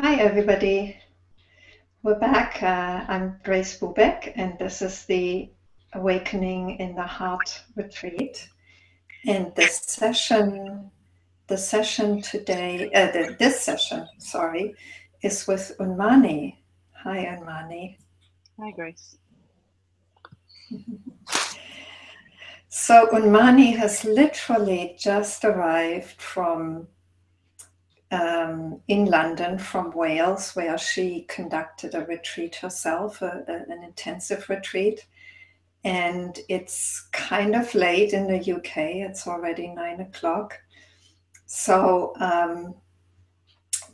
Hi, everybody. We're back. I'm Grace Bubeck, and this is the Awakening in the Heart retreat. And this session today, this session, sorry, is with Unmani. Hi, Unmani. Hi, Grace. So Unmani has literally just arrived from in London from Wales, where she conducted a retreat herself, an intensive retreat. And it's kind of late in the UK. It's already 9 o'clock. So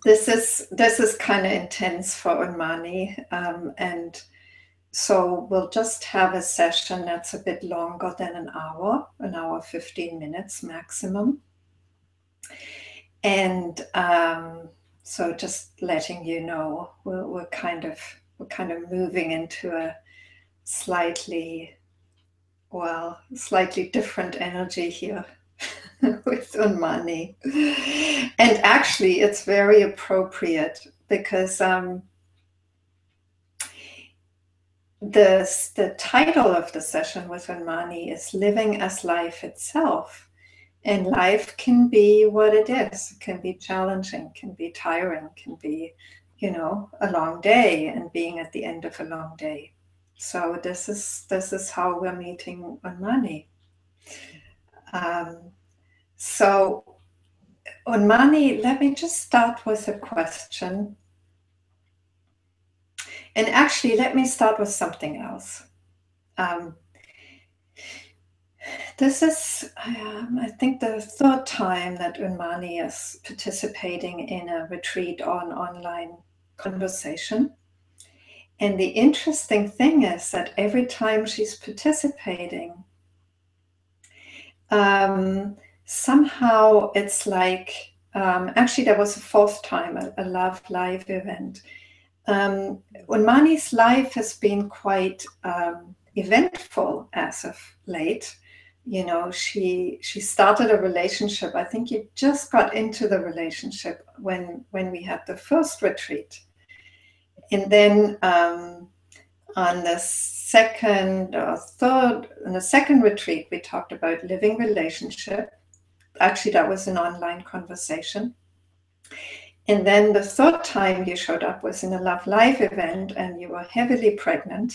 this is kind of intense for Unmani, and so we'll just have a session that's a bit longer than an hour 15 minutes maximum. And so just letting you know, we're kind of moving into a slightly different energy here with Unmani. And actually, it's very appropriate because the title of the session with Unmani is Living as Life Itself. And life can be what it is. It can be challenging, can be tiring, can be, a long day and being at the end of a long day. So this is how we're meeting Unmani. So Unmani, let me just start with a question. And actually, let me start with something else. This is, I think, the third time that Unmani is participating in a retreat on online conversation. And the interesting thing is that every time she's participating, somehow it's like, actually there was a fourth time, a Love Live event. Unmani's life has been quite eventful as of late. She started a relationship. I think you just got into the relationship when we had the first retreat. And then on the second retreat, we talked about living relationship. Actually, that was an online conversation. And then the third time you showed up was in a Love Live event, and you were heavily pregnant.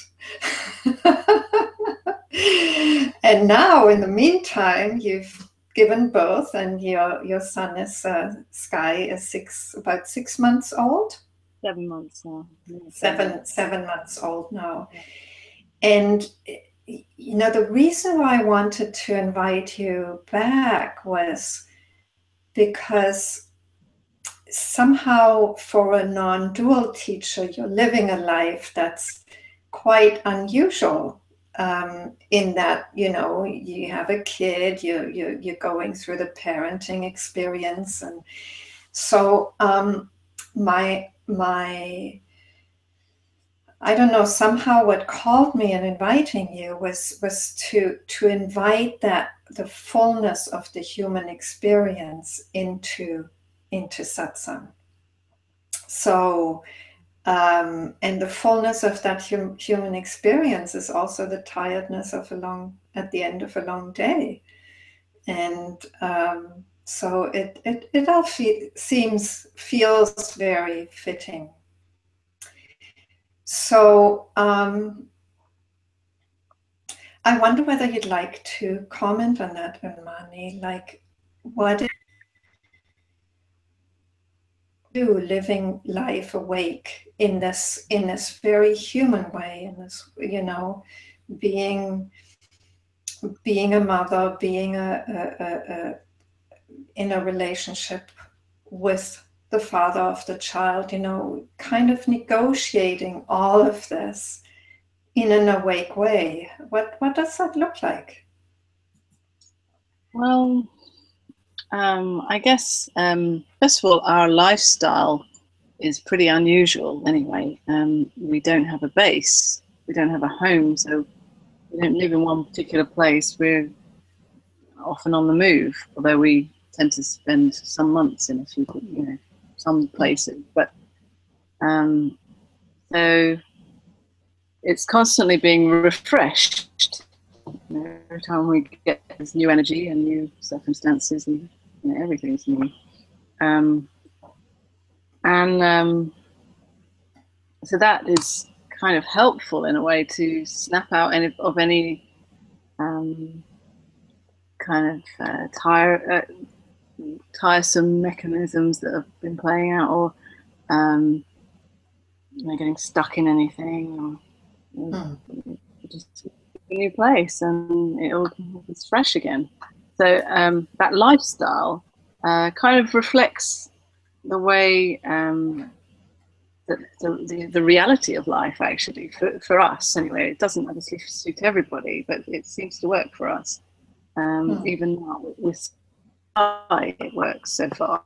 And now, in the meantime, you've given birth, and your son is Sky is about 6 months old. 7 months now. Seven months old now. And the reason why I wanted to invite you back was because somehow for a non-dual teacher, you're living a life that's quite unusual, in that, you have a kid, you're going through the parenting experience. And so my I don't know, somehow what called me in inviting you was to invite the fullness of the human experience into satsang. So, and the fullness of that human experience is also the tiredness at the end of a long day. And so it all feels very fitting. So I wonder whether you'd like to comment on that, Unmani, like what do living life awake in this very human way, in this, being a mother, being in a relationship with the father of the child, kind of negotiating all of this in an awake way. What does that look like? Well, I guess, first of all, our lifestyle is pretty unusual anyway. We don't have a base. We don't have a home, so we don't live in one particular place. We're often on the move, although we tend to spend some months in a few, some places. But So it's constantly being refreshed. Every time we get this new energy and new circumstances, and everything's new. So that is kind of helpful in a way to snap out any kind of tiresome mechanisms that have been playing out, or getting stuck in anything, or just a new place, and it's fresh again. So that lifestyle kind of reflects the way the reality of life, actually, for us anyway. It doesn't obviously suit everybody, but it seems to work for us. Even now with it works so far.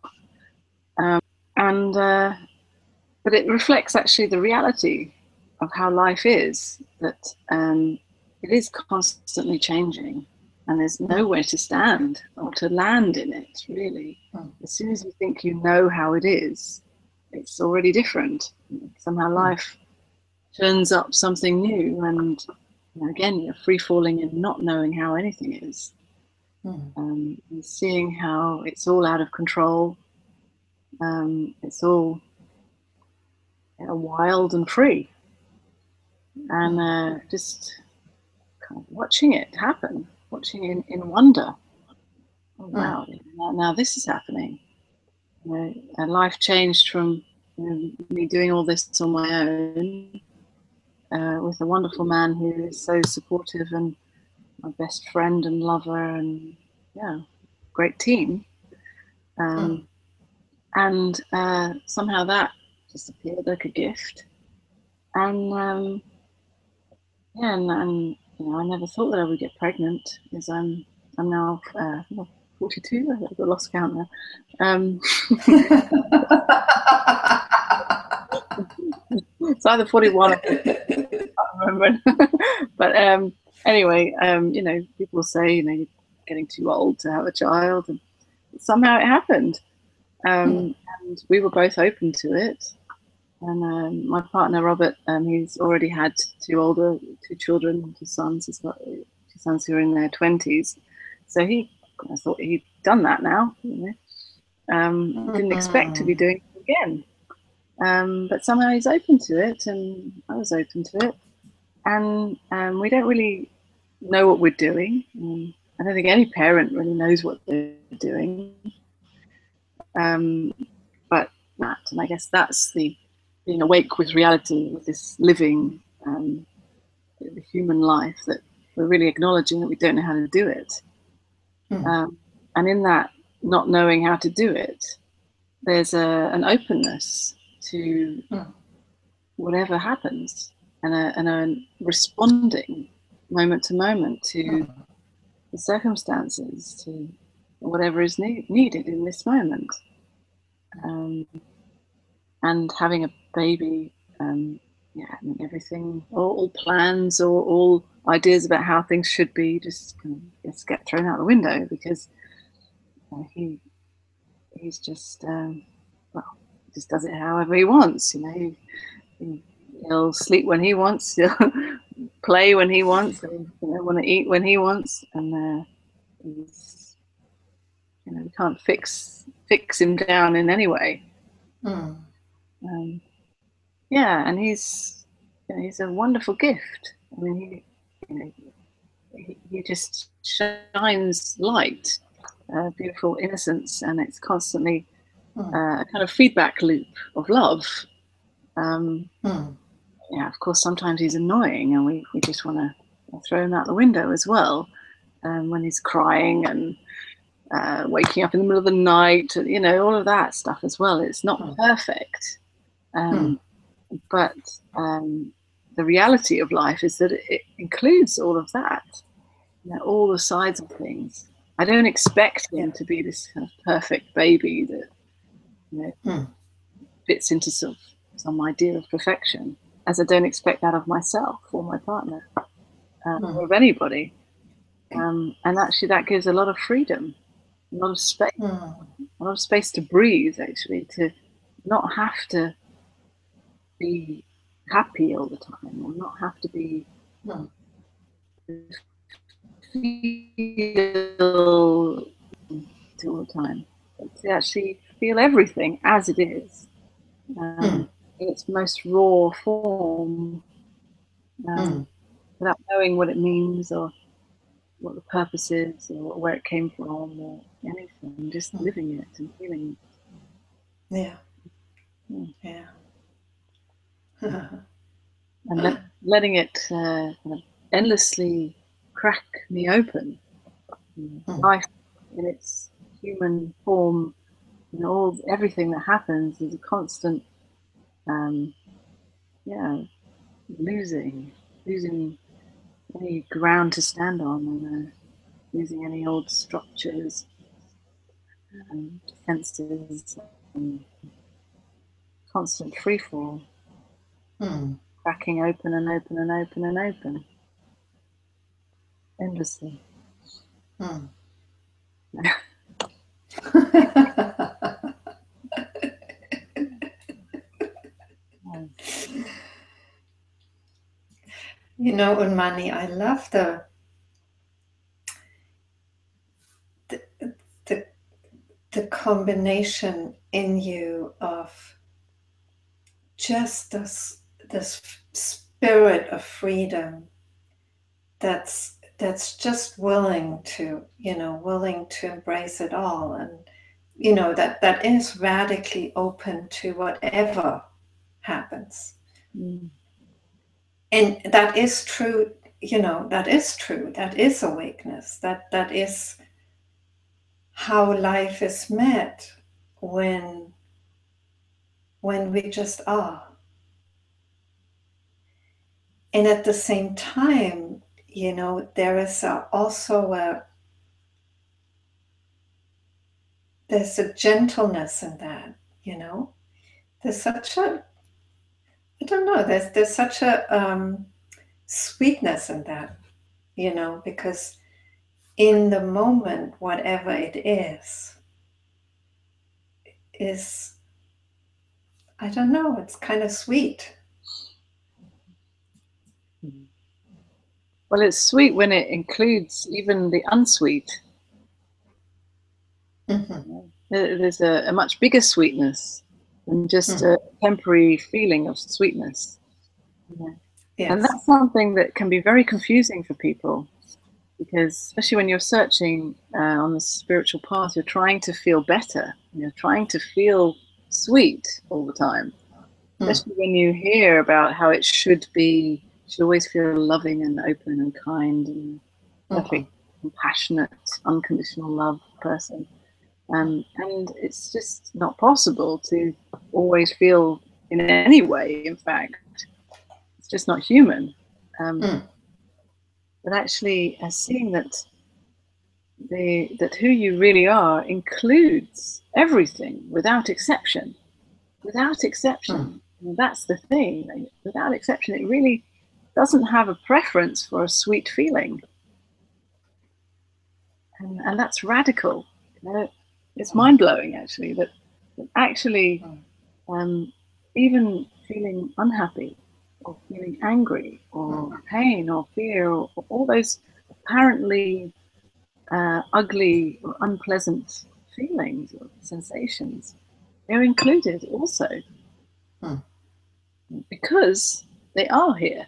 But it reflects actually the reality of how life is, that it is constantly changing, and there's nowhere to stand or to land in it, really. As soon as you think you know how it is, it's already different. Somehow life turns up something new, and again, you're free falling in not knowing how anything is, and seeing how it's all out of control. It's all wild and free, and just kind of watching it happen, watching it in wonder. Oh, wow, now this is happening. And life changed from me doing all this on my own with a wonderful man who is so supportive, and my best friend and lover, and great team. And somehow that just appeared like a gift. And and I never thought that I would get pregnant, because I'm now 42. I've lost count now. It's either 41 or 50. I can't remember. But anyway, people say you're getting too old to have a child, and somehow it happened. And we were both open to it. And my partner Robert, he's already had two children, two sons. He's got two sons who are in their 20s, so I thought he'd done that now. Didn't expect to be doing it again, but somehow he's open to it, and I was open to it. And we don't really know what we're doing. I don't think any parent really knows what they're doing. But that, and I guess that's the being awake with reality, with this living the human life, that we're really acknowledging that we don't know how to do it. And in that not knowing how to do it, there's an openness to whatever happens, and a responding moment to moment to the circumstances, to whatever is needed in this moment. And having a baby, everything, all plans or all ideas about how things should be just get thrown out the window, because he's just just does it however he wants. He'll sleep when he wants, he'll play when he wants, and want to eat when he wants, and he's we can't fix him down in any way. And he's a wonderful gift. I mean, he just shines light, beautiful innocence, and it's constantly a kind of feedback loop of love. Of course, sometimes he's annoying, and we just want to throw him out the window as well. When he's crying and waking up in the middle of the night, all of that stuff as well. It's not perfect. But the reality of life is that it includes all of that, all the sides of things. I don't expect him to be this kind of perfect baby that fits into some idea of perfection, as I don't expect that of myself or my partner or of anybody. And actually that gives a lot of freedom, a lot of space to breathe, actually, to not have to be happy all the time, or not have to be feel all the time, but to actually feel everything as it is, in its most raw form, without knowing what it means or what the purpose is or where it came from or anything, just living it and feeling Yeah. it. Yeah. And letting it kind of endlessly crack me open. Life in its human form, everything that happens is a constant, losing any ground to stand on, and losing any old structures and defenses, and constant free fall, cracking open and open and open and open, endlessly. Unmani, I love the combination in you of just this spirit of freedom that's just willing to embrace it all, and that is radically open to whatever happens. And that is true, that is true. That is awakeness. That is how life is met when we just are. And at the same time, there is also there's a gentleness in that, There's such a, I don't know, there's such a sweetness in that, because in the moment, whatever it is, I don't know, it's kind of sweet. Well, it's sweet when it includes even the unsweet. There's a much bigger sweetness than just a temporary feeling of sweetness. Yes. And that's something that can be very confusing for people, because especially when you're searching on the spiritual path, you're trying to feel better. You're trying to feel sweet all the time. Especially when you hear about how it should be, you should always feel loving and open and kind and perfect, compassionate, unconditional love person. And it's just not possible to always feel in any way. In fact, it's just not human. But actually, seeing that who you really are includes everything without exception. Without exception. And that's the thing. Without exception, it really doesn't have a preference for a sweet feeling. And that's radical. It's mind-blowing, actually, that actually even feeling unhappy or feeling angry or pain or fear or all those apparently ugly or unpleasant feelings or sensations, they're included also. Because they are here.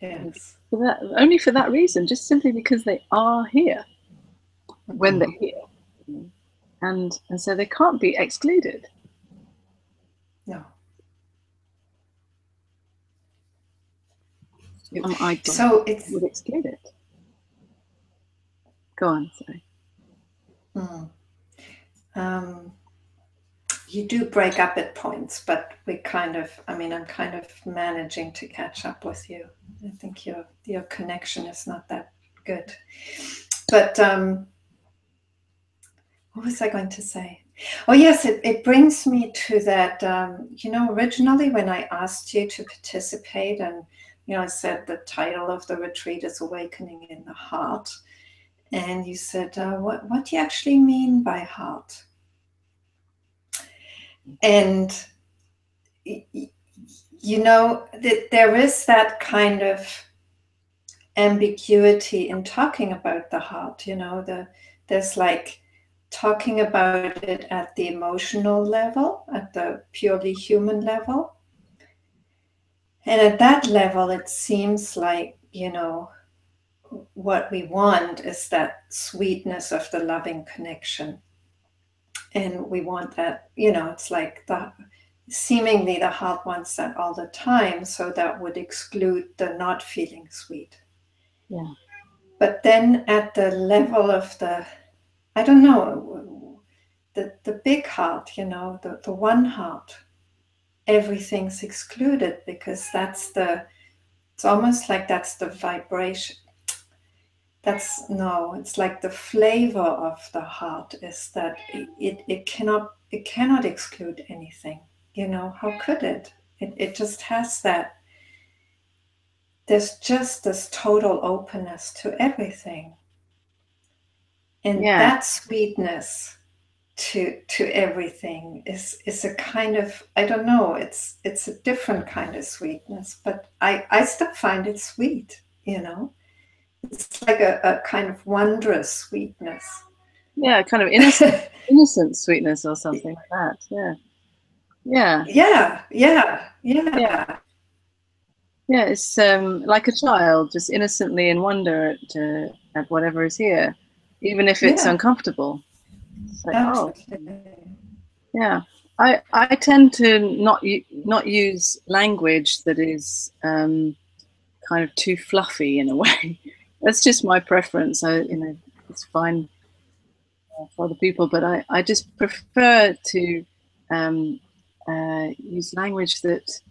Yes. Only for that reason, just simply because they are here when they're here. And so they can't be excluded. No. So it would exclude it. Go on, sorry. You do break up at points, but I'm kind of managing to catch up with you. I think your connection is not that good. But what was I going to say? Oh yes, it brings me to that, originally when I asked you to participate, and I said the title of the retreat is Awakening in the Heart. And you said, what do you actually mean by heart? And there is that kind of ambiguity in talking about the heart. There's like talking about it at the emotional level, at the purely human level. And at that level, it seems like, what we want is that sweetness of the loving connection. And we want that, it's like seemingly the heart wants that all the time. So that would exclude the not feeling sweet. Yeah. But then at the level of I don't know, the big heart, the one heart, everything's excluded because it's almost like that's the vibration. It's like the flavor of the heart is that it cannot exclude anything. How could it? It just has that. There's just this total openness to everything. And that sweetness to everything is a kind of, I don't know, it's a different kind of sweetness, but I still find it sweet. It's like a kind of wondrous sweetness. Yeah, kind of innocent sweetness or something like that. Yeah. Yeah. Yeah. Yeah. Yeah, it's like a child, just innocently in wonder at whatever is here, even if it's uncomfortable. It's like, yeah. I tend to not use language that is kind of too fluffy in a way. That's just my preference. It's fine for other people, but I just prefer to use language that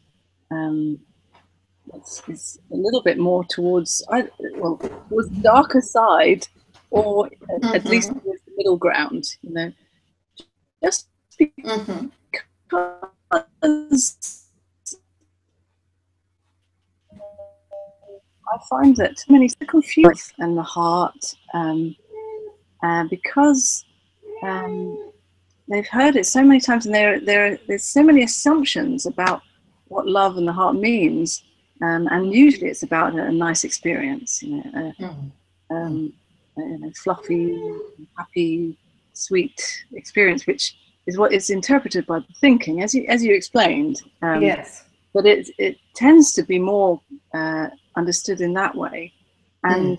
is a little bit more towards towards the darker side, or at least towards the middle ground. Just because I find that many confused and the heart, because they've heard it so many times, and there's so many assumptions about what love and the heart means, and usually it's about a nice experience, fluffy, happy, sweet experience, which is what is interpreted by the thinking, as you explained. Yes. But it tends to be more understood in that way, and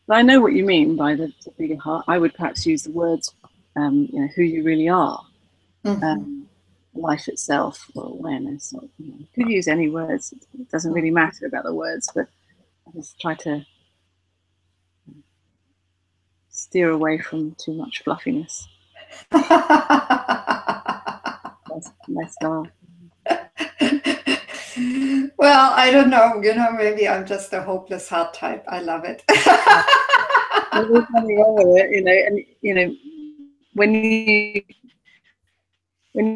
I know what you mean by the bigger heart. I would perhaps use the words, who you really are, life itself, or awareness. Or, you could use any words. It doesn't really matter about the words, but I just try to steer away from too much fluffiness. That's my style. Well, I don't know. Maybe I'm just a hopeless heart type. I love it. There's nothing wrong with it, and when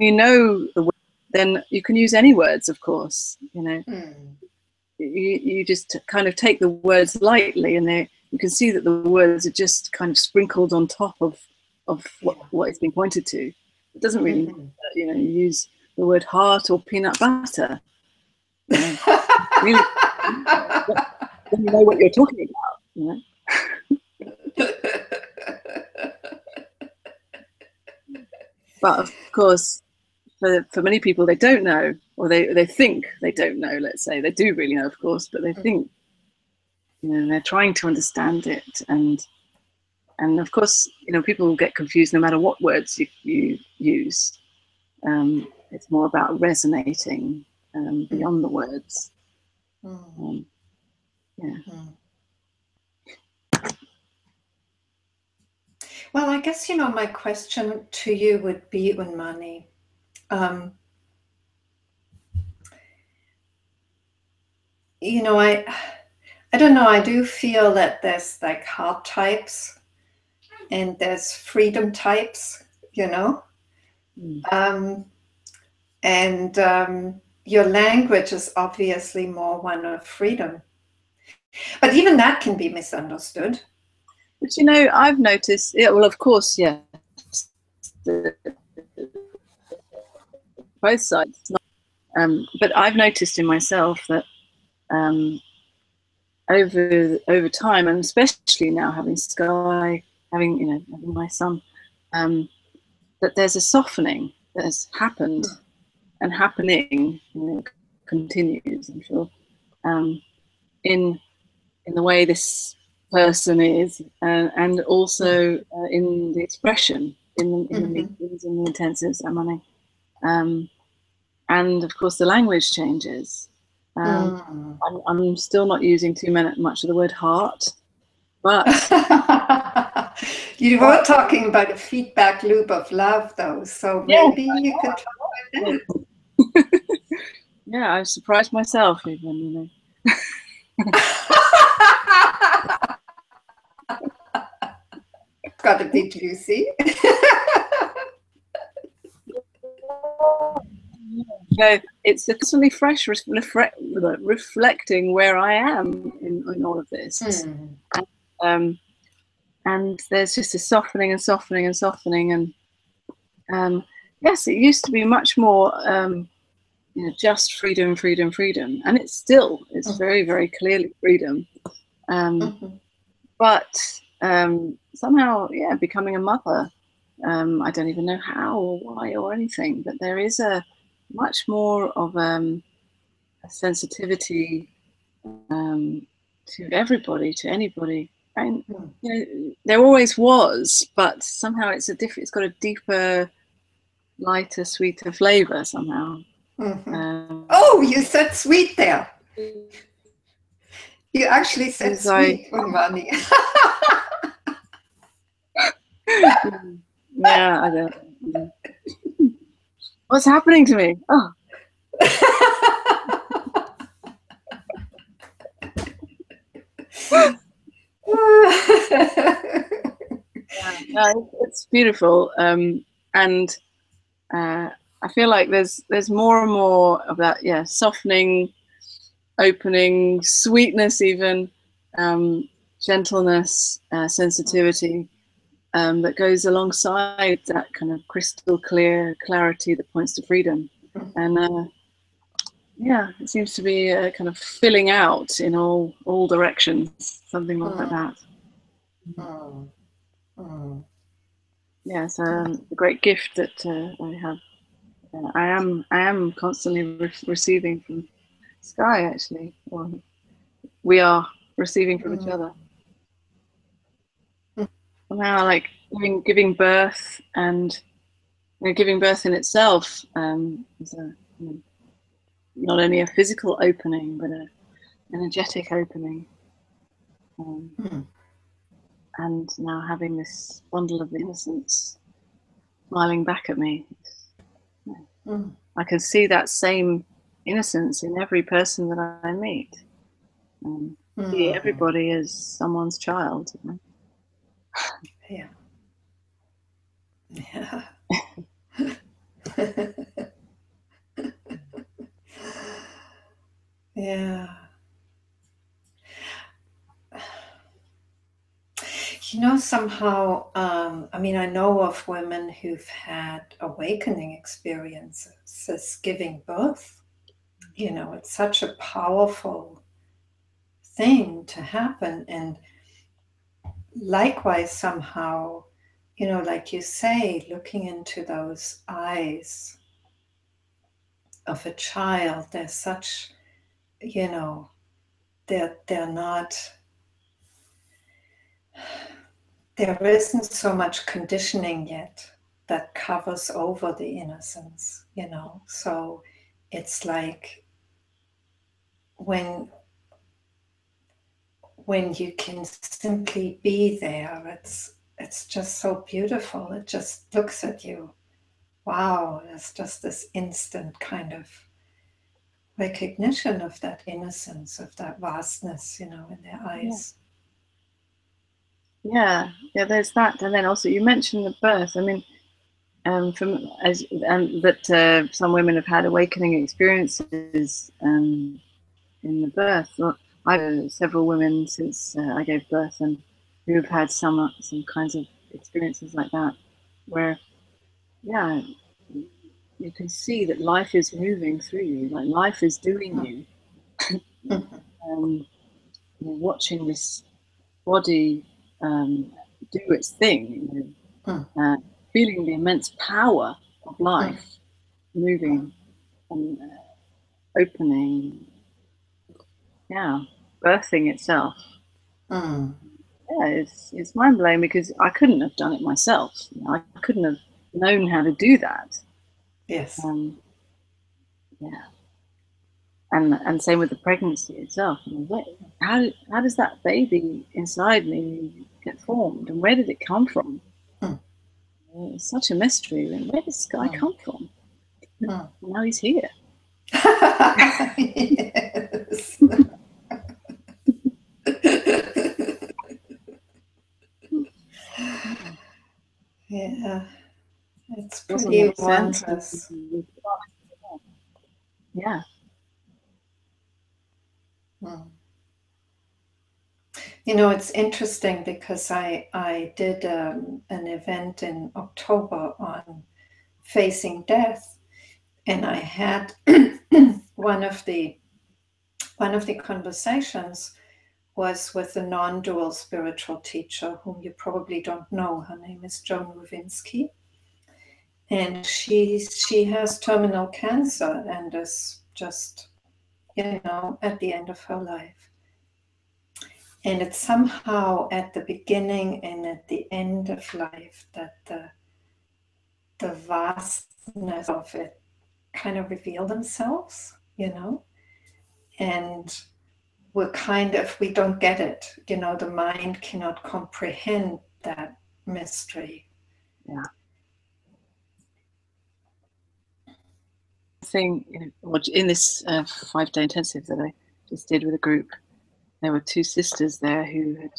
you know the word, then you can use any words, of course. You just kind of take the words lightly, and you can see that the words are just kind of sprinkled on top of what is being pointed to. It doesn't really matter, you use the word heart or peanut butter. Really, then you know what you're talking about. But of course, for many people, they don't know, or they think they don't know. Let's say they do really know, of course, but they think, they're trying to understand it, and of course, people get confused no matter what words you use. It's more about resonating beyond the words. Well, I guess, my question to you would be, Unmani, I don't know, I do feel that there's like heart types and there's freedom types, and your language is obviously more one of freedom. But even that can be misunderstood. But I've noticed, well, of course, yes, both sides. But I've noticed in myself that over time, and especially now having Sky, having my son, that there's a softening that has happened and happening, continues, I'm sure, in the way this person is, and also in the expression, in the meetings, in the intensives, and of course the language changes. I'm still not using too much of the word heart, but you were talking about a feedback loop of love, though, so maybe you could talk about that. Yeah, I surprised myself even, Got a bit juicy. It's constantly fresh, reflecting where I am in all of this. And there's just a softening and softening and softening. And yes, it used to be much more just freedom, freedom, freedom. And it's very, very clearly freedom. But somehow, becoming a mother, I don't even know how or why or anything, but there is a much more of a sensitivity to everybody, to anybody. And there always was, but somehow it's got a deeper, lighter, sweeter flavor somehow. Oh, you said sweet there. You actually said sweet, Unmani. Yeah, I don't know. What's happening to me? Oh. It's beautiful, and I feel like there's more and more of that, softening, opening, sweetness, even gentleness, sensitivity, that goes alongside that kind of crystal clear clarity that points to freedom. And it seems to be kind of filling out in all directions, something like that. Yeah, it's a great gift that I have. I am constantly receiving from Sky, actually. Or we are receiving from each other. Somehow, like giving birth, and giving birth in itself is not only a physical opening, but an energetic opening. And now having this bundle of innocence smiling back at me, I can see that same innocence in every person that I meet. See everybody as someone's child. Yeah. Yeah. Somehow, I know of women who've had awakening experiences giving birth. It's such a powerful thing to happen. And likewise, somehow, like you say, looking into those eyes of a child, there's such, they're not, there isn't so much conditioning yet that covers over the innocence, so it's like when you can simply be there, it's just so beautiful. It just looks at you. Wow, there's just this instant kind of recognition of that innocence, of that vastness, in their eyes. Yeah, there's that. And then also you mentioned the birth. I mean, that some women have had awakening experiences in the birth. Well, I've had several women since I gave birth, and who've had some kinds of experiences like that, where you can see that life is moving through you, like life is doing you. You're watching this body do its thing, feeling the immense power of life moving and opening, birthing itself. It's mind blowing because I couldn't have done it myself. I couldn't have known how to do that. Yes. And same with the pregnancy itself. How does that baby inside me get formed, and where did it come from? It's such a mystery. Where did this guy come from? Now he's here. Yes. Yeah, it's pretty wondrous. Yeah. You know, it's interesting because I did an event in October on facing death, and I had one of the conversations was with a non-dual spiritual teacher whom you probably don't know. Her name is Joan Ruwinski, and she has terminal cancer and is just, at the end of her life. And it's somehow at the beginning and at the end of life that the vastness of it kind of reveal themselves, and we don't get it. The mind cannot comprehend that mystery. Yeah. Thing in this 5-day intensive that I just did with a group, there were 2 sisters there who had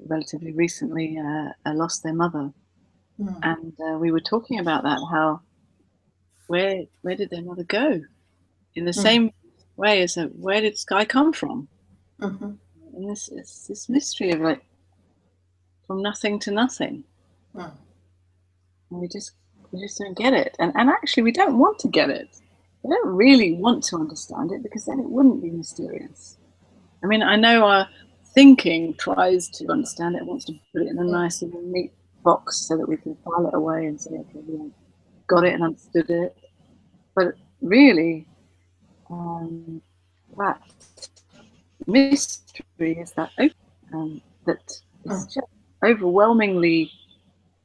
relatively recently lost their mother, and we were talking about that. How where did their mother go? In the same way as where did Sky come from? And this mystery of like from nothing to nothing. And we just don't get it, and actually we don't want to get it. We don't really want to understand it because then it wouldn't be mysterious. I mean, I know our thinking tries to understand it, wants to put it in a nice little neat box so that we can file it away and say, okay, we got it and understood it. But really, that mystery is that open, that is just overwhelmingly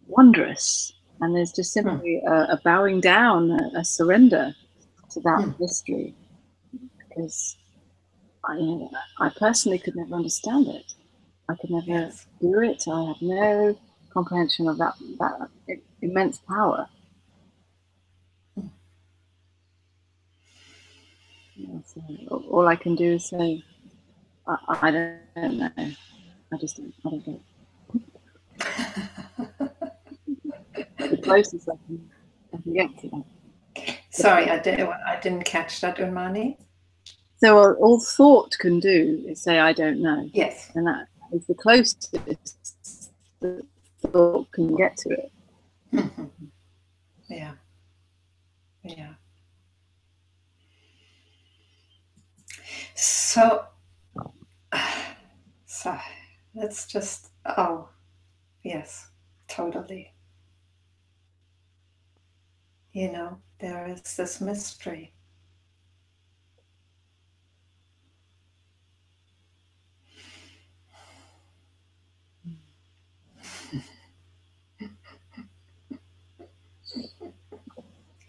wonderous. And there's just simply a bowing down, a surrender to that mystery, because I personally could never understand it. I could never do it. I have no comprehension of that immense power. So all I can do is say, I don't know. I don't get it. The closest I can get to that. Sorry, I didn't catch that, Unmani. So all thought can do is say, I don't know. Yes. And that is the closest that thought can get to it. Yeah. Yeah. So let's just, yes, totally. There is this mystery.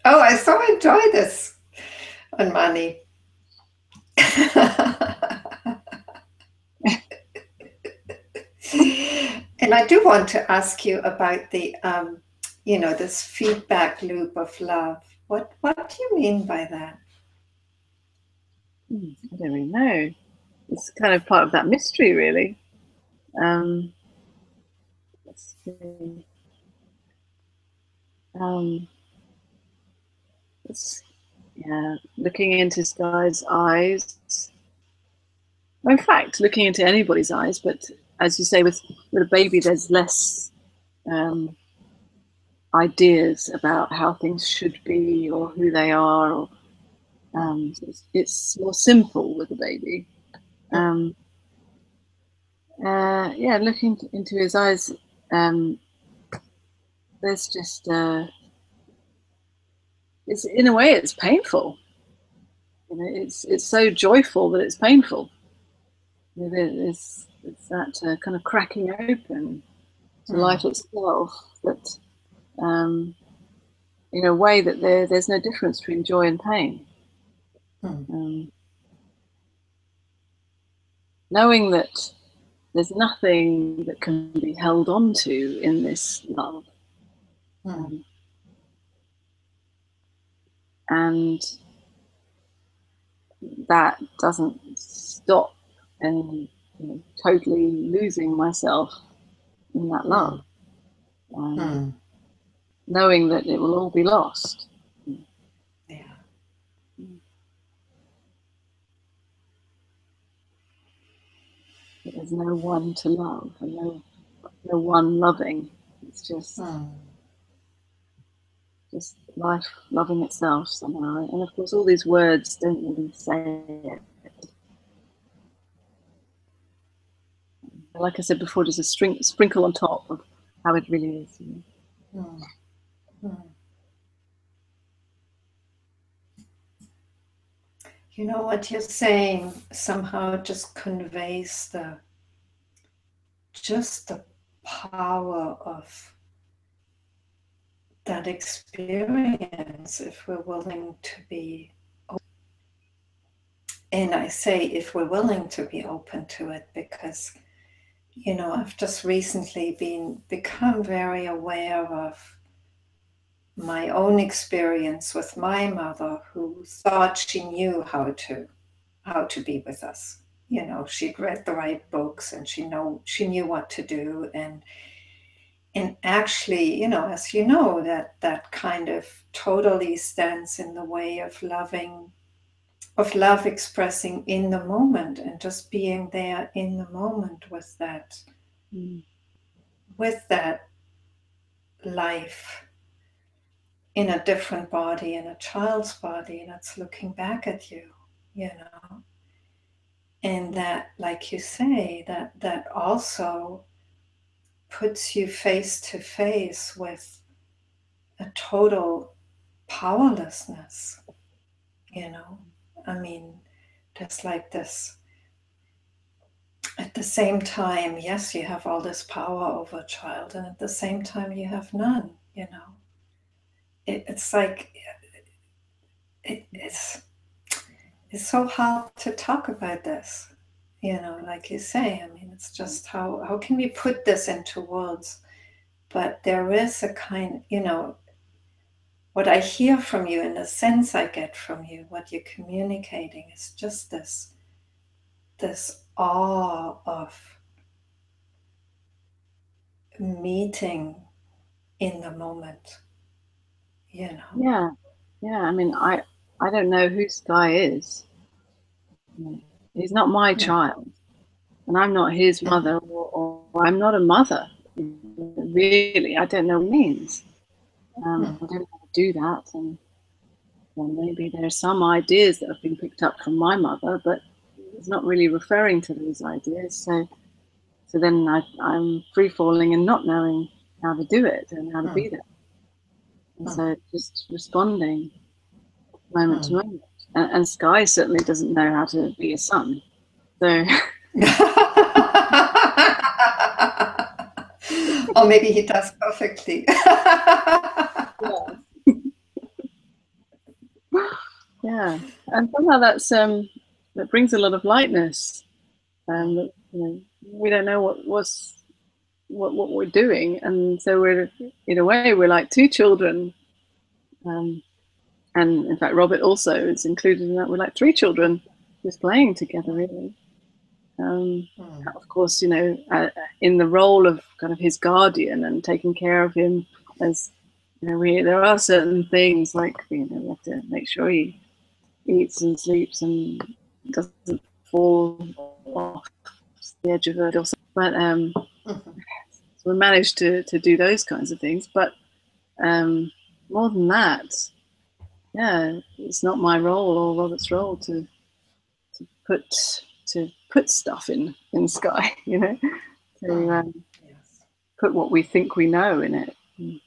Oh, I so enjoy this, Unmani. And I do want to ask you about the, this feedback loop of love. What do you mean by that? I don't really know. It's kind of part of that mystery, really. Let's see. Looking into Sky's eyes. In fact, looking into anybody's eyes, but as you say, with a baby, there's less ideas about how things should be or who they are. Or, it's more simple with the baby. Yeah, looking into his eyes, there's just it's, in a way, it's painful. You know, it's so joyful that it's painful. It's that kind of cracking open to life itself, that in a way that there's no difference between joy and pain. Knowing that there's nothing that can be held on to in this love. And that doesn't stop and totally losing myself in that love. Knowing that it will all be lost. Yeah. There's no one to love and no one loving. It's just life loving itself somehow. And of course, all these words don't really say it. Like I said before, just a sprinkle on top of how it really is. You know, what you're saying somehow just conveys the power of that experience, if we're willing to be open. And I say if we're willing to be open to it, because I've just recently become very aware of my own experience with my mother, who thought she knew how to be with us. She'd read the right books and she knew what to do, and actually, as you know, that kind of totally stands in the way of love expressing in the moment, and just being there in the moment with that life in a different body, in a child's body, and it's looking back at you, and that, like you say, that also puts you face to face with a total powerlessness. I mean, there's like this, at the same time, yes, you have all this power over a child, and at the same time you have none. It's like it's so hard to talk about this, like you say. I mean, it's just how can we put this into words? But there is a kind, what I hear from you and the sense I get from you, what you're communicating, is just this awe of meeting in the moment, Yeah. I mean, I don't know who Sky is. He's not my child, and I'm not his mother, or I'm not a mother. Really, I don't know what it means. I don't know how to do that, and maybe there are some ideas that have been picked up from my mother, but it's not really referring to those ideas. So then I'm free falling and not knowing how to do it and how to be there. And so just responding moment to moment. And Sky certainly doesn't know how to be a son. So or maybe he does perfectly. Yeah, and somehow that brings a lot of lightness. We don't know what we're doing, and so we're, in a way, we're like two children. And in fact, Robert also is included in that. We're like three children just playing together, really. Of course, in the role of kind of his guardian and taking care of him, as there are certain things like we have to make sure he eats and sleeps and doesn't fall off the edge of it or something. But so we managed to do those kinds of things. But More than that, yeah, it's not my role or Robert's role to put stuff in the sky, you know, to Yes. put what we think we know in it. Yeah.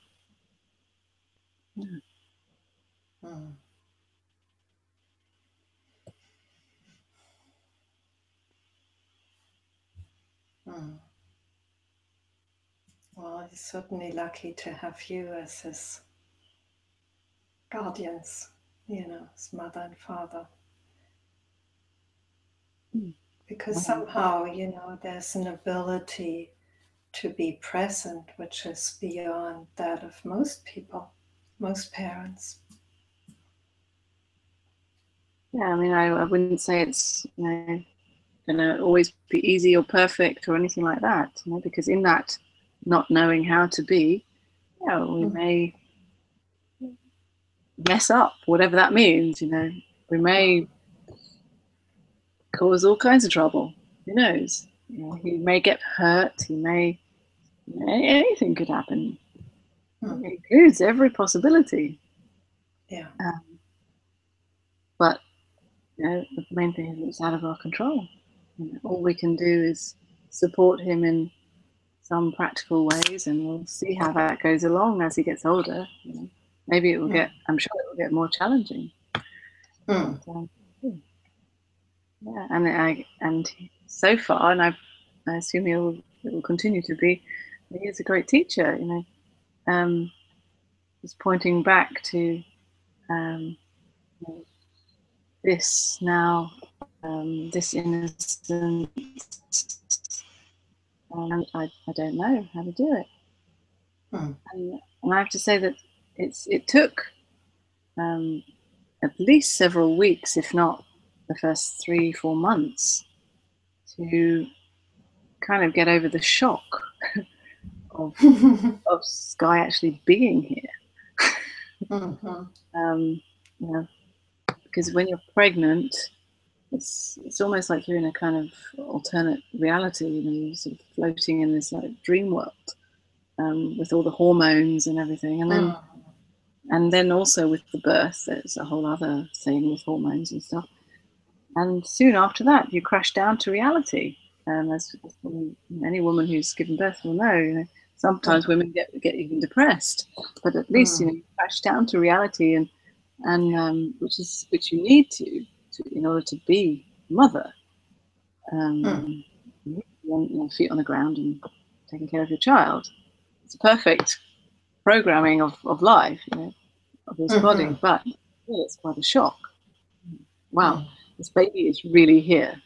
Mm. Mm. Well, he's certainly lucky to have you as his guardians, you know, his mother and father. Because somehow, you know, there's an ability to be present, which is beyond that of most people, most parents. Yeah, I mean, I wouldn't say it's, you know, going to always be easy or perfect or anything like that, you know, because in that not knowing how to be, you know, we may mess up, whatever that means, you know, we may cause all kinds of trouble. Who knows? You know, he may get hurt. He may, you know, anything could happen. It includes every possibility. Yeah. But you know, the main thing is it's out of our control. You know, all we can do is support him in some practical ways, and we'll see how that goes along as he gets older. You know, maybe it will get. I'm sure it will get more challenging. But, yeah, and so far, and I assume it will continue to be. He is a great teacher. You know, just pointing back to this now, this innocence, and I don't know how to do it. And I have to say that it took at least several weeks, if not the first 3-4 months, to kind of get over the shock of Sky actually being here. You know, because when you're pregnant, it's almost like you're in a kind of alternate reality. You know, you're sort of floating in this like dream world with all the hormones and everything, and then also with the birth, there's a whole other thing with hormones and stuff. And soon after that, you crash down to reality. As any woman who's given birth will know, you know, sometimes women get even depressed, but at least you know you crash down to reality, and which you need to in order to be a mother. You know, feet on the ground and taking care of your child. It's a perfect programming of life, you know, of this body, but it's quite a shock. Wow, this baby is really here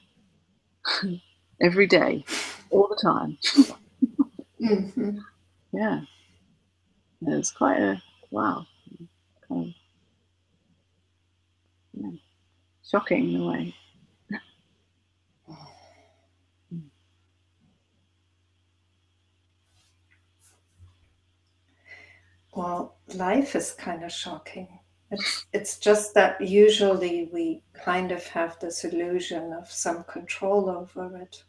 every day, all the time. Yeah, it's quite a wow, kind of, yeah, shocking in a way. Well, life is kind of shocking. It's just that usually we kind of have this illusion of some control over it.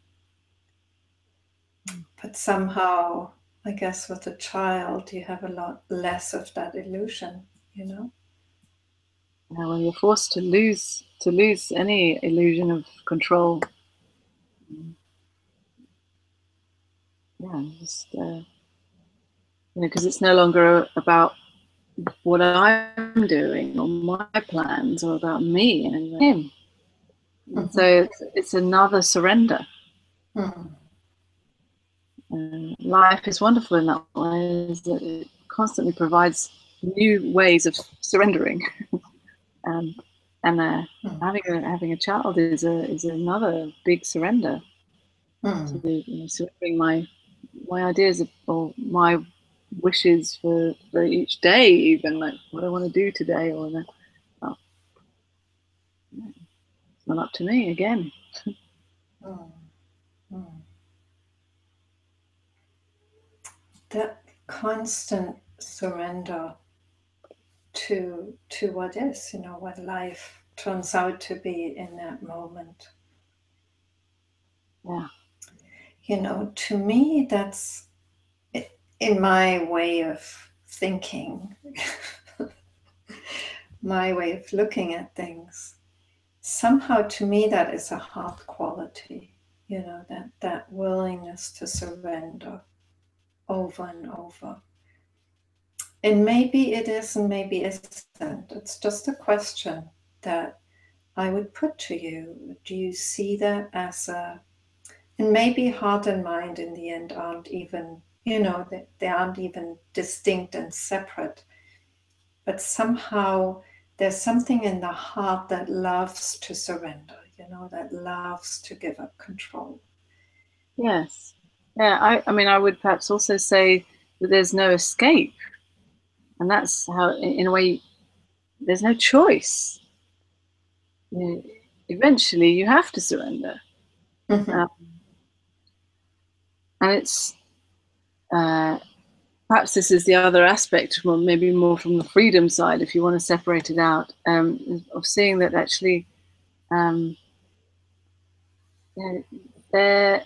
But somehow, I guess with a child, you have a lot less of that illusion, you know? Now, when you're forced to lose any illusion of control, yeah, just you know, because it's no longer about what I'm doing or my plans or about me and him. And so it's another surrender. Life is wonderful in that way, is that it constantly provides new ways of surrendering. And having a child is another big surrender. To you know, surrendering my ideas or my wishes for each day, even like what I want to do today, or oh, it's not up to me again. That constant surrender to what is, you know, what life turns out to be in that moment. Yeah. You know, to me, that's in my way of thinking, my way of looking at things, somehow to me that is a heart quality, that willingness to surrender over and over. And maybe it is and maybe isn't. It's just a question that I would put to you. Do you see that as and maybe heart and mind in the end aren't even, they aren't even distinct and separate, but somehow there's something in the heart that loves to surrender, that loves to give up control. Yes. Yeah, I mean, I would perhaps also say that there's no escape. And that's how, in a way, there's no choice. Eventually, you have to surrender. Mm-hmm. And it's, perhaps this is the other aspect, well, maybe more from the freedom side, if you want to separate it out, of seeing that actually there,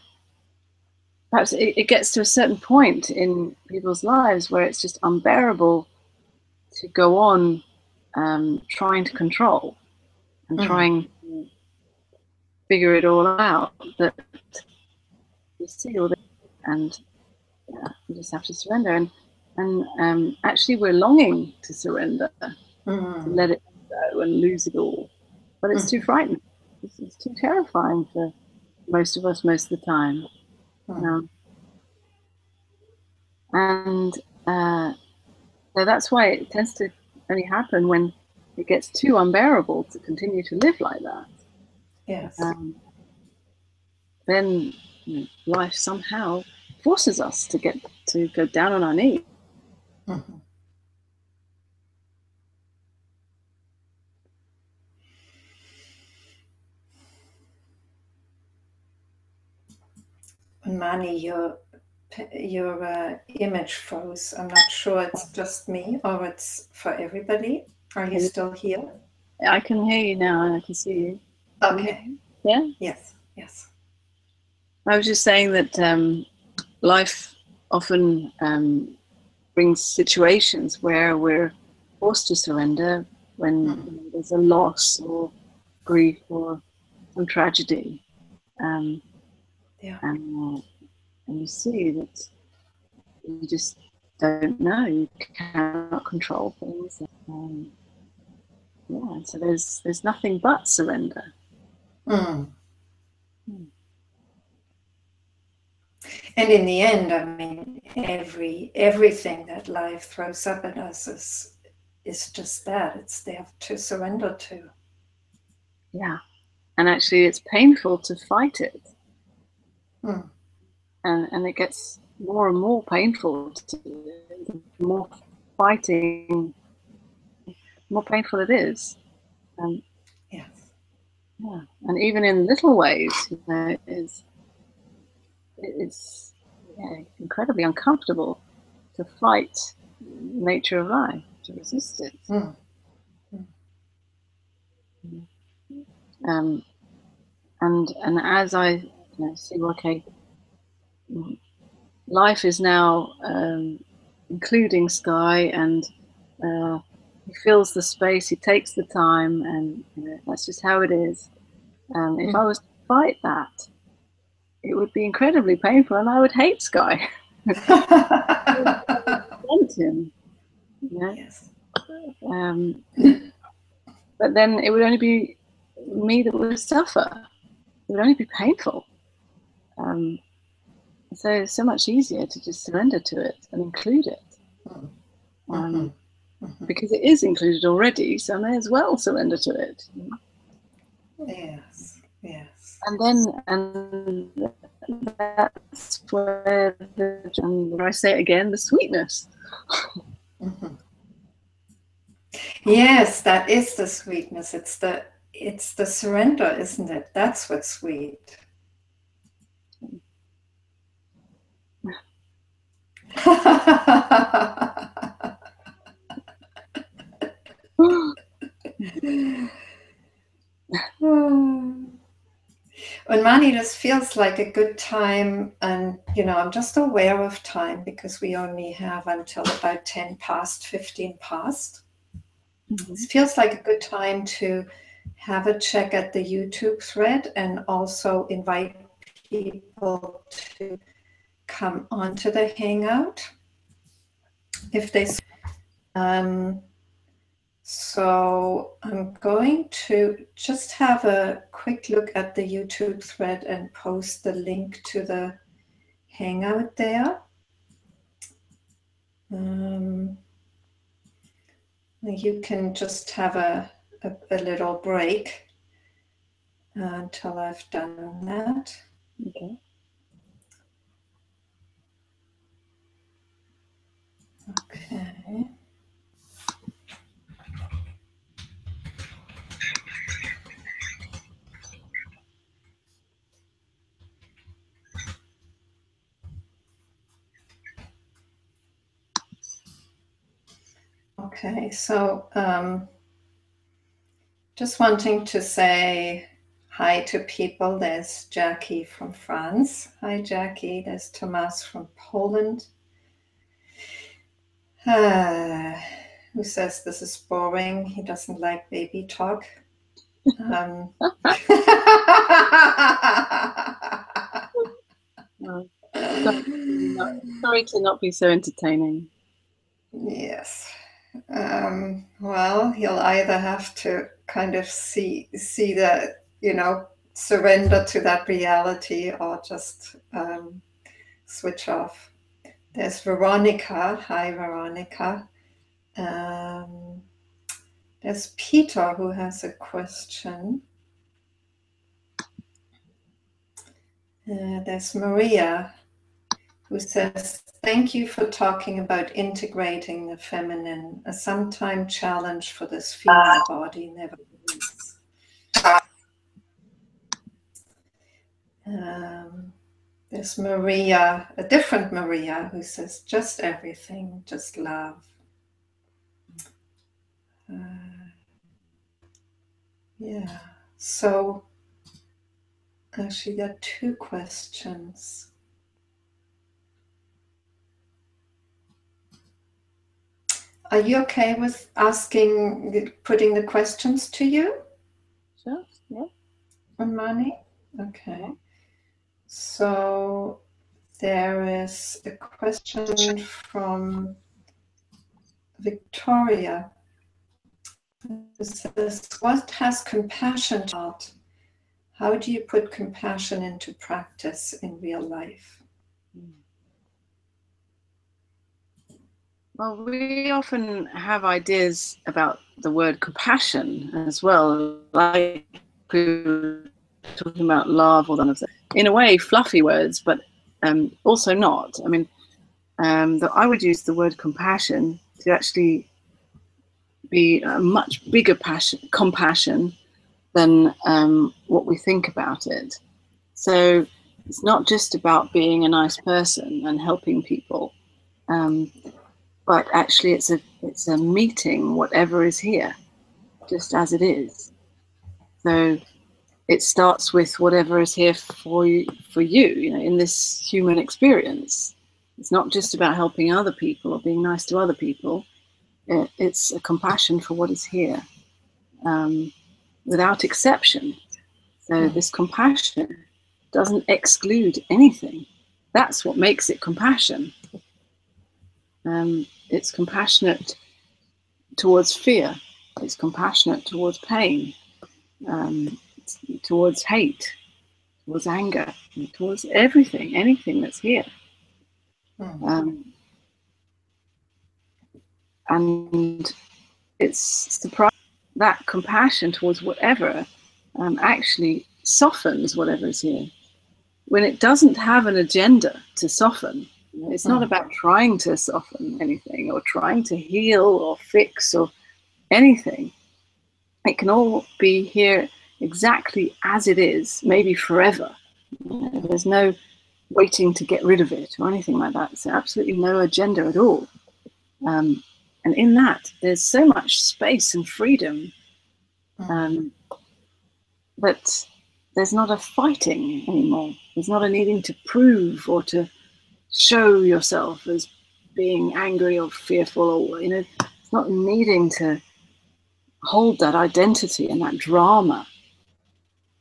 perhaps it gets to a certain point in people's lives where it's just unbearable to go on trying to control and trying to figure it all out, that you see all this and you just have to surrender. And actually we're longing to surrender, to let it go and lose it all. But it's too frightening. It's too terrifying for most of us most of the time. And so that's why it tends to only happen when it gets too unbearable to continue to live like that. Yes. Then life somehow forces us to go down on our knees. Mm-hmm. Unmani, your image froze. I'm not sure it's just me or it's for everybody. Are you still here? I can hear you now and I can see you. Okay. Yeah? Yes, yes. I was just saying that life often brings situations where we're forced to surrender when there's a loss or grief or some tragedy. Yeah. And you see that you just don't know, you cannot control things. Yeah, so there's nothing but surrender. And in the end, I mean, everything that life throws up at us is just that. It's there to surrender to. Yeah, and actually, it's painful to fight it, and it gets more and more painful. The more fighting, more painful it is. Yes. Yeah, and even in little ways, it's incredibly uncomfortable to fight the nature of life, to resist it. And as I see, okay, life is now including Sky, and he fills the space, he takes the time, and that's just how it is. If I was to fight that, it would be incredibly painful, and I would hate Sky. I want him, Yes. But then it would only be me that would suffer. It would only be painful. So it's so much easier to just surrender to it and include it. Because it is included already, so I may as well surrender to it. Yes, yes. And that's where and I say it again, the sweetness. Yes, that is the sweetness. It's the surrender, isn't it? That's what's sweet. Unmani, this feels like a good time, and I'm just aware of time because we only have until about 10 past, 15 past. It feels like a good time to have a check at the YouTube thread and also invite people to come onto the Hangout if they. So I'm going to just have a quick look at the YouTube thread and post the link to the Hangout there. You can just have a little break until I've done that. Okay. Okay. Okay, so just wanting to say hi to people. There's Jackie from France. Hi, Jackie. There's Tomas from Poland. Who says this is boring? He doesn't like baby talk. Sorry to not be so entertaining. Yes. Well, he'll either have to kind of see that, surrender to that reality, or just switch off. There's Veronica. Hi, Veronica. There's Peter who has a question. There's Maria who says, thank you for talking about integrating the feminine, a sometime challenge for this female body, nevertheless. There's Maria, a different Maria, who says, just everything, just love. Yeah, so actually got two questions. Are you okay with putting the questions to you? Sure, yeah. Unmani? Okay. So there is a question from Victoria. It says, what has compassion taught? How do you put compassion into practice in real life? Well, we often have ideas about the word compassion as well, like talking about love or none of that. In a way, fluffy words, but also not. I mean, I would use the word compassion to actually be a much bigger compassion than what we think about it. So it's not just about being a nice person and helping people, but actually it's a meeting whatever is here, just as it is. So it starts with whatever is here for you, in this human experience. It's not just about helping other people or being nice to other people. It's a compassion for what is here, without exception. So this compassion doesn't exclude anything. That's what makes it compassion. It's compassionate towards fear. It's compassionate towards pain, towards hate, towards anger, towards anything that's here. And it's surprising that compassion towards whatever actually softens whatever is here. When it doesn't have an agenda to soften, it's not about trying to soften anything or trying to heal or fix or anything. It can all be here exactly as it is, maybe forever. There's no waiting to get rid of it or anything like that. So absolutely no agenda at all. And in that, there's so much space and freedom that there's not a fighting anymore. There's not a needing to prove or to show yourself as being angry or fearful, or it's not needing to hold that identity and that drama.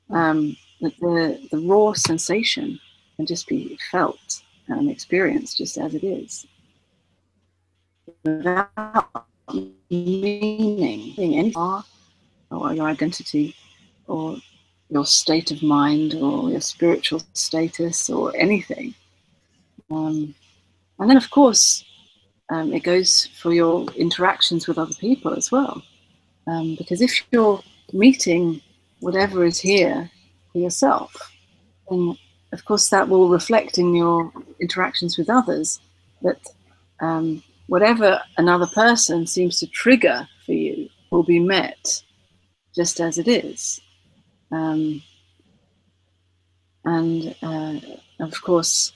The raw sensation can just be felt and experienced just as it is, without meaning any part or your identity or your state of mind or your spiritual status or anything. And then, of course, it goes for your interactions with other people as well. Because if you're meeting whatever is here for yourself, then of course that will reflect in your interactions with others, that whatever another person seems to trigger for you will be met just as it is. And of course,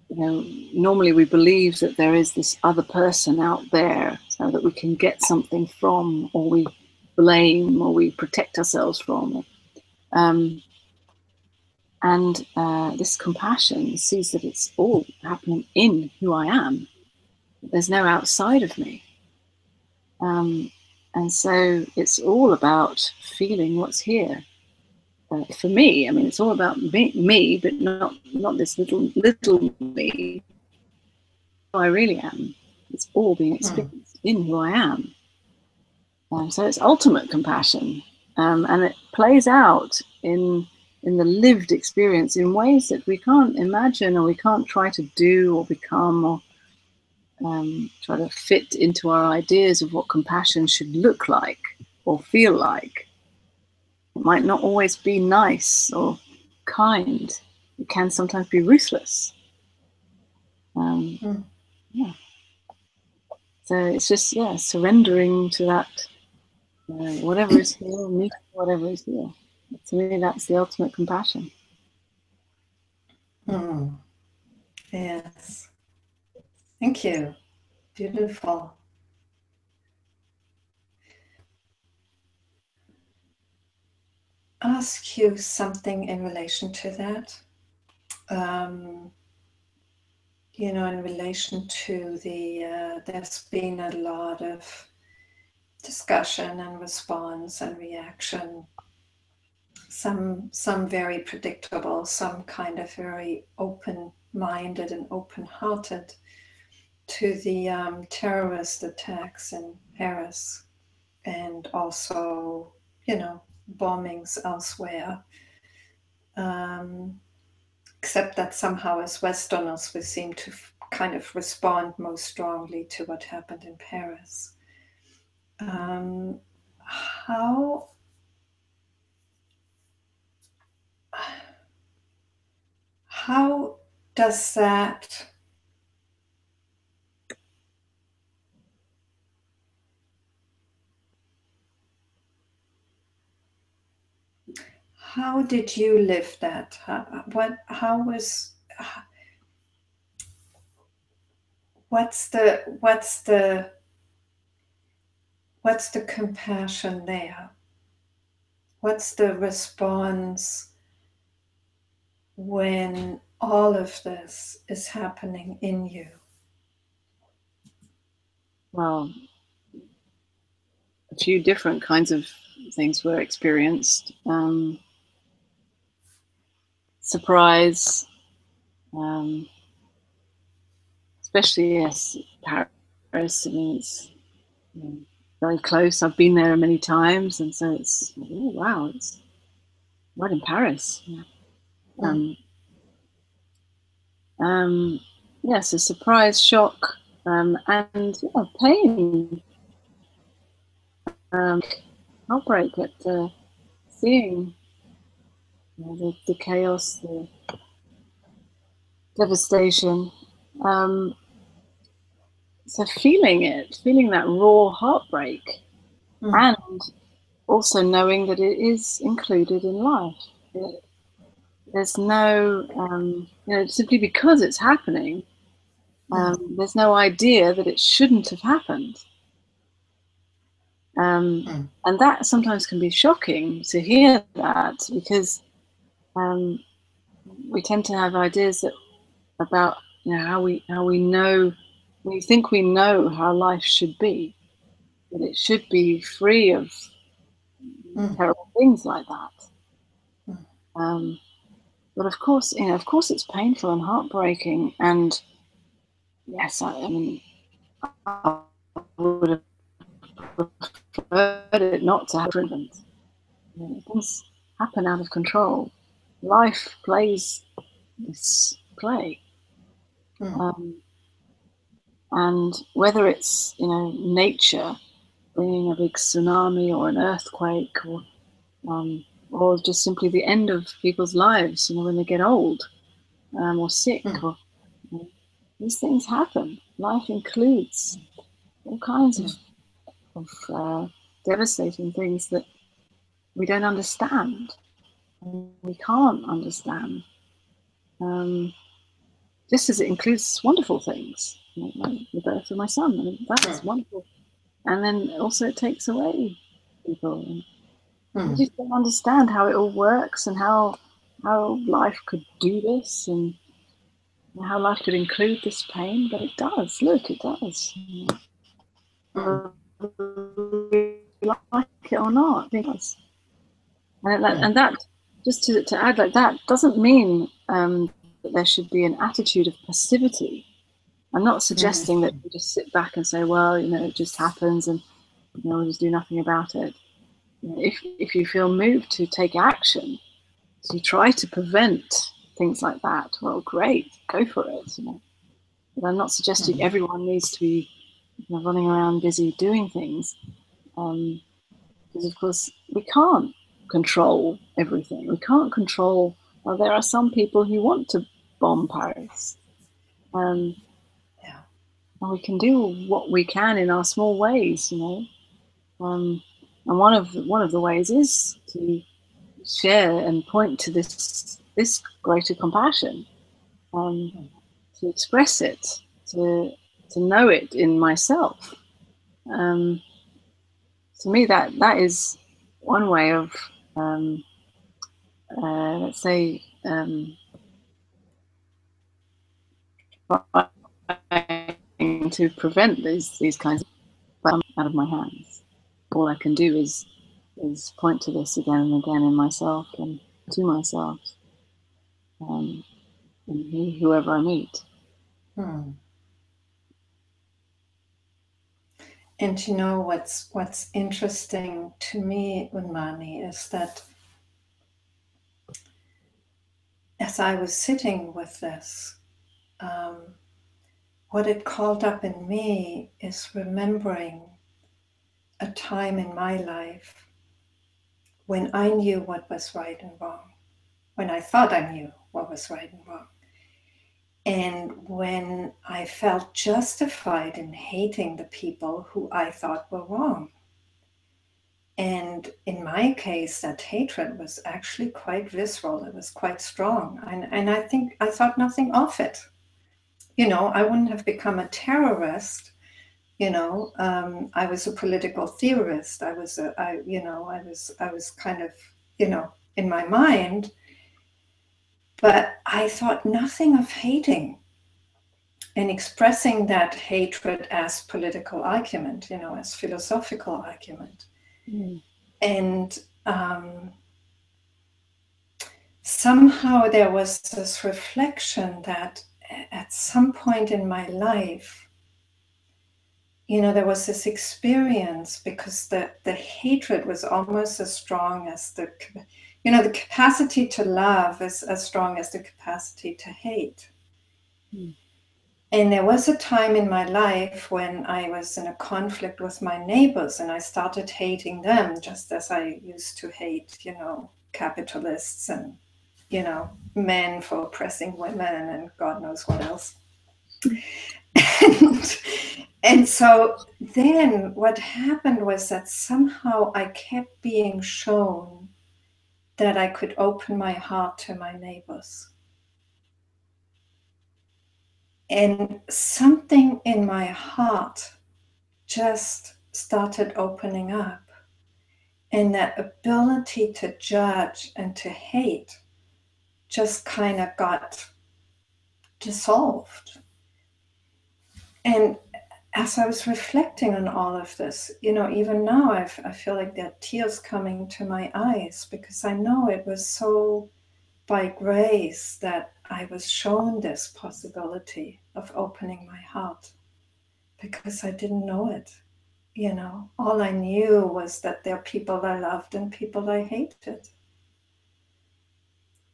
normally we believe that there is this other person out there so that we can get something from, or we blame, or we protect ourselves from. And this compassion sees that it's all happening in who I am. There's no outside of me. And so it's all about feeling what's here. For me, I mean, it's all about me, but not this little me. Who I really am. It's all being experienced in who I am. So it's ultimate compassion, and it plays out in the lived experience in ways that we can't imagine, or we can't try to do or become, or try to fit into our ideas of what compassion should look like or feel like. It might not always be nice or kind. It can sometimes be ruthless. Yeah. So it's just, surrendering to that, whatever is here, meeting whatever is here. To me, that's the ultimate compassion. Yes. Thank you. Beautiful. Ask you something in relation to that. In relation to there's been a lot of discussion and response and reaction. Some very predictable, some kind of very open-minded and open-hearted to the terrorist attacks in Paris, and also, bombings elsewhere. Except that somehow as Westerners we seem to kind of respond most strongly to what happened in Paris. How does that how did you live that? What's the compassion there? What's the response when all of this is happening in you? Well, a few different kinds of things were experienced. Surprise, especially Paris. I mean, it's very close. I've been there many times, and so it's wow, it's right in Paris. Yes, a surprise, shock, and pain, heartbreak at seeing the chaos, the devastation. So feeling that raw heartbreak, and also knowing that it is included in life. There's no, simply because it's happening, there's no idea that it shouldn't have happened. And that sometimes can be shocking to hear that, because we tend to have ideas about how we know, we think we know how life should be, that it should be free of terrible things like that. But of course, it's painful and heartbreaking. And yes, I mean, I would have preferred it not to happen. Things happen out of control. Life plays this play. And whether it's, nature bringing a big tsunami or an earthquake, or just simply the end of people's lives, when they get old, or sick, or these things happen. Life includes all kinds of devastating things that we don't understand. We can't understand. Just as it includes wonderful things, like the birth of my son. I mean, that's wonderful. And then also it takes away people. And we just don't understand how it all works, and how life could do this, and how life could include this pain. But it does. Look, it does. Like it or not, it does. And that, just to add, like, that doesn't mean that there should be an attitude of passivity. I'm not suggesting that we just sit back and say, well, it just happens, and we'll just do nothing about it. If you feel moved to take action, to try to prevent things like that, well, great, go for it. But I'm not suggesting everyone needs to be running around busy doing things, because of course we can't control everything. We can't control. Well, there are some people who want to bomb Paris, and we can do what we can in our small ways, and one of the ways is to share and point to this greater compassion, to express it, to know it in myself. To me, that is one way of, let's say, trying to prevent these kinds of out of my hands. All I can do is point to this again and again in myself and to myself, and whoever I meet. And what's interesting to me, Unmani, is that as I was sitting with this, what it called up in me is remembering a time in my life when I knew what was right and wrong, when I thought I knew what was right and wrong, and when I felt justified in hating the people who I thought were wrong. And in my case, that hatred was actually quite visceral. It was quite strong. And I think I thought nothing of it. I wouldn't have become a terrorist. I was a political theorist. I was kind of, in my mind, but I thought nothing of hating and expressing that hatred as political argument, as philosophical argument. And somehow there was this reflection that at some point in my life, there was this experience, because the hatred was almost as strong as the capacity to love is as strong as the capacity to hate. And there was a time in my life when I was in a conflict with my neighbors, and I started hating them just as I used to hate, capitalists and, men for oppressing women and God knows what else. And so then what happened was that somehow I kept being shown that I could open my heart to my neighbors. And something in my heart just started opening up. And that ability to judge and to hate just kind of got dissolved. And as I was reflecting on all of this, even now I feel like there are tears coming to my eyes, because I know it was so by grace that I was shown this possibility of opening my heart, because I didn't know it. All I knew was that there are people I loved and people I hated.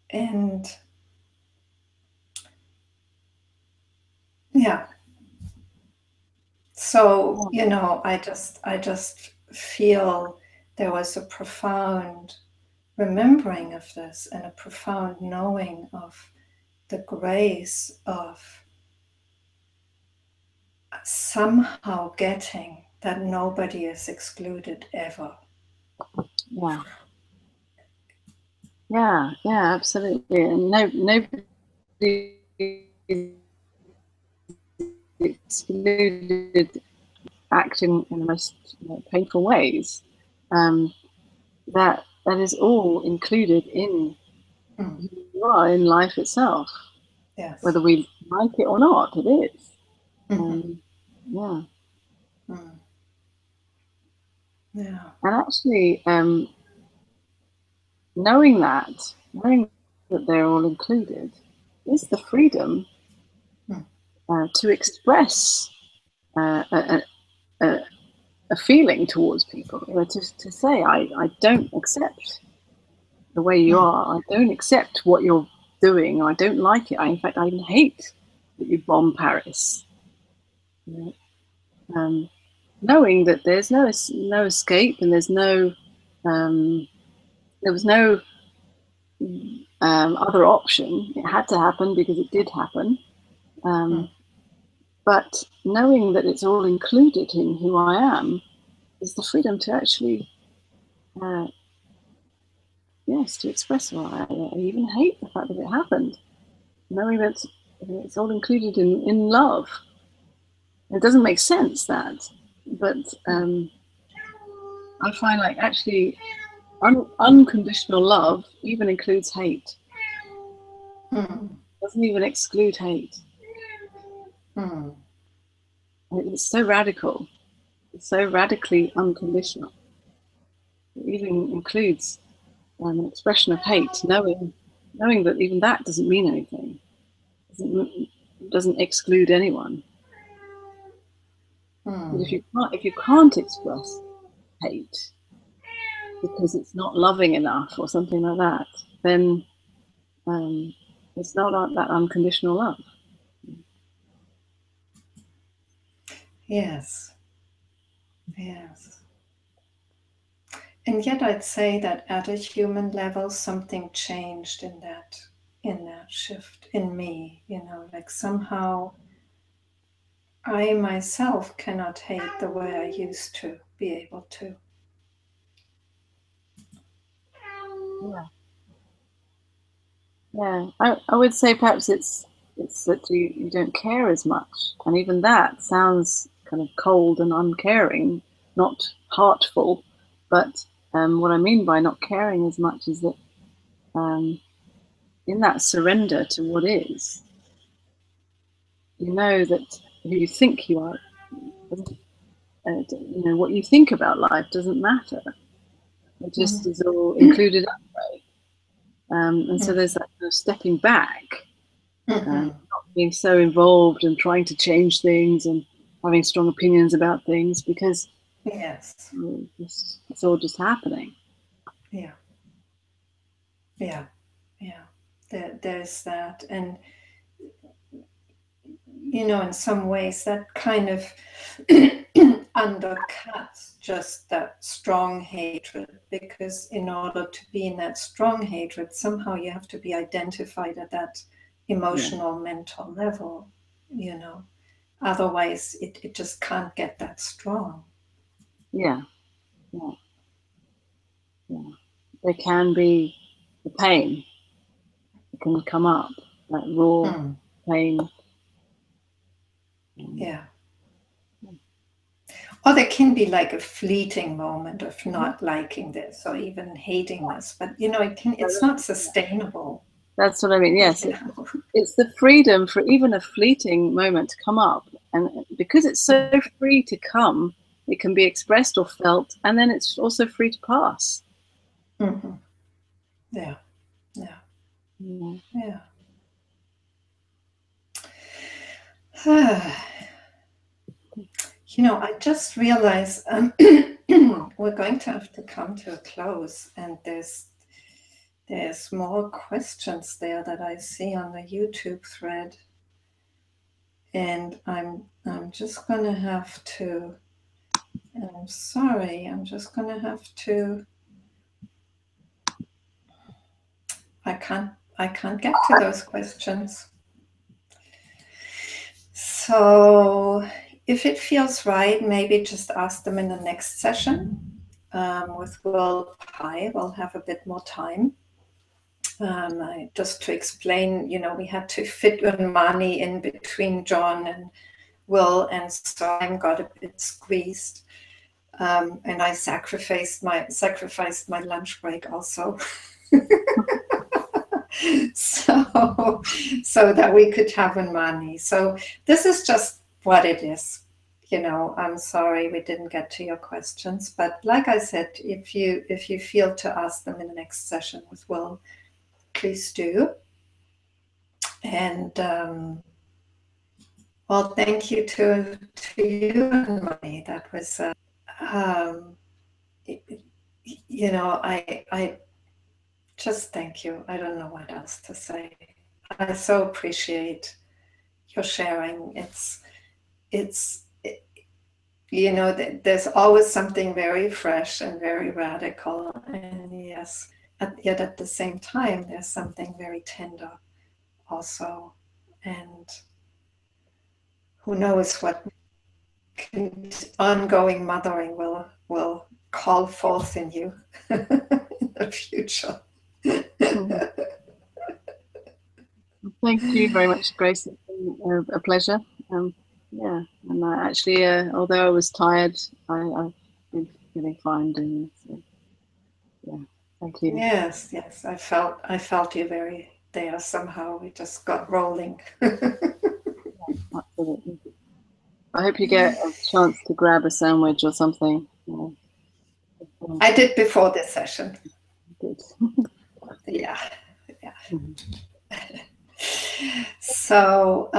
And yeah. So, I just feel there was a profound remembering of this and a profound knowing of the grace of somehow getting that nobody is excluded ever. Yeah. Yeah, absolutely. And nobody excluded acting in the most painful ways. That is all included in who you are, in life itself. Yes. Whether we like it or not, it is. Yeah. Yeah. And actually, knowing that they're all included is the freedom to express a feeling towards people. To say, I don't accept the way you are. I don't accept what you're doing. I don't like it. In fact, I even hate that you bomb Paris. Knowing that there's no escape, and there was no other option. It had to happen because it did happen. But knowing that it's all included in who I am is the freedom to actually, to express why I even hate the fact that it happened. Knowing that it's all included in love. It doesn't make sense, that, but I find like actually unconditional love even includes hate. Doesn't even exclude hate. It's so radical. It's so radically unconditional. It even includes an expression of hate, knowing that even that doesn't mean anything. Doesn't exclude anyone. But if you can't express hate because it's not loving enough or something like that, then it's not that unconditional love. Yes. And yet I'd say that at a human level, something changed in that shift in me, like somehow I myself cannot hate the way I used to be able to. Yeah. I would say perhaps it's that you don't care as much, and even that sounds kind of cold and uncaring, not heartful. But what I mean by not caring as much is that in that surrender to what is, you know that who you think you are, what you think about life doesn't matter. It just is all included that way. And so there's that kind of stepping back, not being so involved and trying to change things and having strong opinions about things, because it's all just happening. There's that, and in some ways that kind of undercuts just that strong hatred, because in order to be in that strong hatred, somehow you have to be identified at that emotional, mental level, otherwise it just can't get that strong. Yeah. There can be the pain. It can come up, that raw pain. Or there can be like a fleeting moment of not liking this or even hating this, but it's not sustainable. That's what I mean. Yes, You know? it's the freedom for even a fleeting moment to come up, and because it's so free to come, it can be expressed or felt, and then it's also free to pass. Mm-hmm. Yeah, yeah, Yeah. yeah. You know, I just realized we're going to have to come to a close, and there's more questions there that I see on the YouTube thread, and I'm just gonna have to. And I'm sorry, I'm just gonna have to. I can't get to those questions. So if it feels right, maybe just ask them in the next session. With Will Pie, we'll have a bit more time. Just to explain, you know, we had to fit Unmani in between John and Will, and so time got a bit squeezed. And I sacrificed my lunch break also. so that we could have Unmani. So this is just what it is. You know, I'm sorry we didn't get to your questions, but like I said, if you feel to ask them in the next session with Will, please do. And well, thank you to you, Unmani. That was, you know, I just thank you. I don't know what else to say. I so appreciate your sharing. You know, there's always something very fresh and very radical, and yes, yet at the same time, there's something very tender also, and who knows what ongoing mothering will call forth in you in the future. Thank you very much, Grace. It's been a pleasure. Yeah, and I actually, although I was tired, I've been feeling fine doing this. So, yeah, thank you. Yes, yes, I felt you very there somehow. We just got rolling. Absolutely. I hope you get a chance to grab a sandwich or something. I did before this session. Good. Yeah, yeah. Mm-hmm. So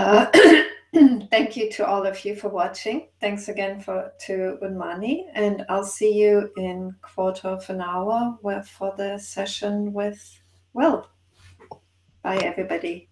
thank you to all of you for watching. Thanks again to Unmani, and I'll see you in quarter of an hour for the session with Will. Bye, everybody.